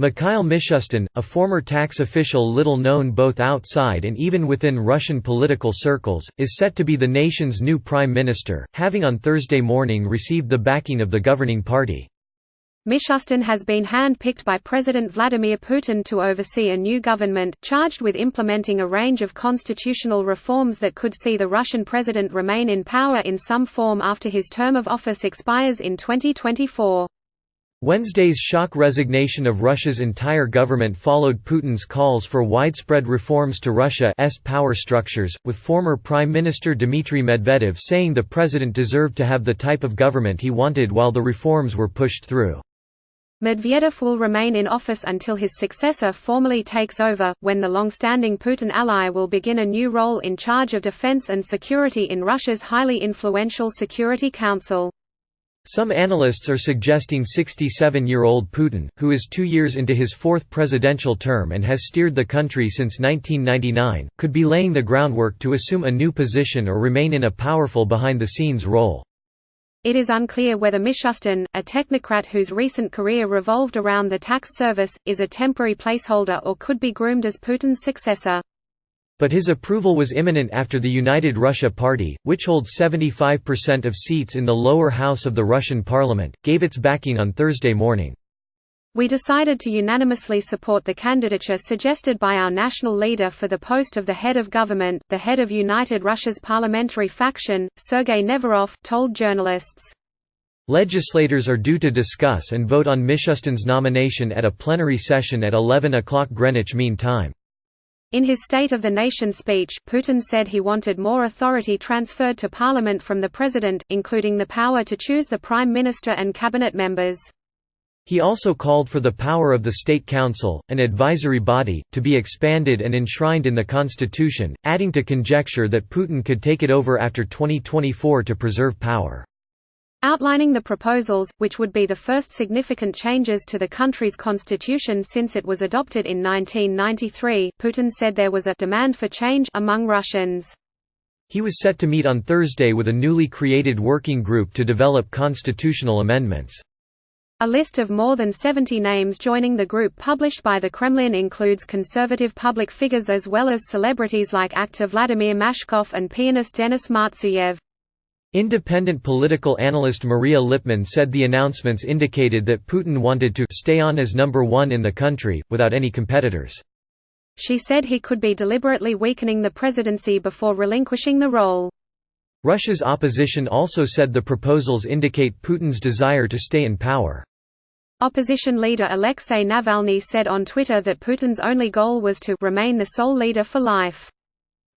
Mikhail Mishustin, a former tax official little known both outside and even within Russian political circles, is set to be the nation's new prime minister, having on Thursday morning received the backing of the governing party. Mishustin has been hand-picked by President Vladimir Putin to oversee a new government, charged with implementing a range of constitutional reforms that could see the Russian president remain in power in some form after his term of office expires in 2024. Wednesday's shock resignation of Russia's entire government followed Putin's calls for widespread reforms to Russia's power structures, with former Prime Minister Dmitry Medvedev saying the president deserved to have the type of government he wanted while the reforms were pushed through. Medvedev will remain in office until his successor formally takes over, when the long-standing Putin ally will begin a new role in charge of defense and security in Russia's highly influential Security Council. Some analysts are suggesting 67-year-old Putin, who is 2 years into his fourth presidential term and has steered the country since 1999, could be laying the groundwork to assume a new position or remain in a powerful behind-the-scenes role. It is unclear whether Mishustin, a technocrat whose recent career revolved around the tax service, is a temporary placeholder or could be groomed as Putin's successor. But his approval was imminent after the United Russia Party, which holds 75% of seats in the lower house of the Russian parliament, gave its backing on Thursday morning. We decided to unanimously support the candidature suggested by our national leader for the post of the head of government, the head of United Russia's parliamentary faction, Sergei Neverov, told journalists. Legislators are due to discuss and vote on Mishustin's nomination at a plenary session at 11 o'clock Greenwich Mean Time. In his State of the Nation speech, Putin said he wanted more authority transferred to parliament from the president, including the power to choose the prime minister and cabinet members. He also called for the power of the State Council, an advisory body, to be expanded and enshrined in the constitution, adding to conjecture that Putin could take it over after 2024 to preserve power. Outlining the proposals, which would be the first significant changes to the country's constitution since it was adopted in 1993, Putin said there was a «demand for change» among Russians. He was set to meet on Thursday with a newly created working group to develop constitutional amendments. A list of more than 70 names joining the group published by the Kremlin includes conservative public figures as well as celebrities like actor Vladimir Mashkov and pianist Denis Martsuyev. Independent political analyst Maria Lipman said the announcements indicated that Putin wanted to «stay on as number one in the country, without any competitors». She said he could be deliberately weakening the presidency before relinquishing the role. Russia's opposition also said the proposals indicate Putin's desire to stay in power. Opposition leader Alexei Navalny said on Twitter that Putin's only goal was to «remain the sole leader for life».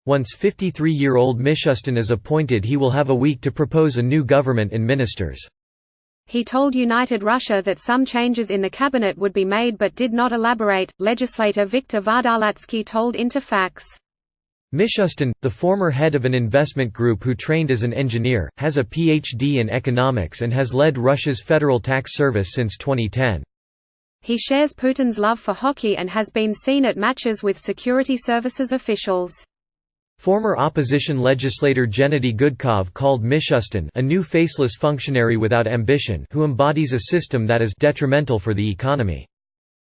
Once 53-year-old Mishustin is appointed, he will have a week to propose a new government and ministers. He told United Russia that some changes in the cabinet would be made but did not elaborate. Legislator Viktor Vardalatsky told Interfax. Mishustin, the former head of an investment group who trained as an engineer, has a PhD in economics and has led Russia's Federal Tax Service since 2010. He shares Putin's love for hockey and has been seen at matches with security services officials. Former opposition legislator Gennady Gudkov called Mishustin a new faceless functionary without ambition who embodies a system that is detrimental for the economy.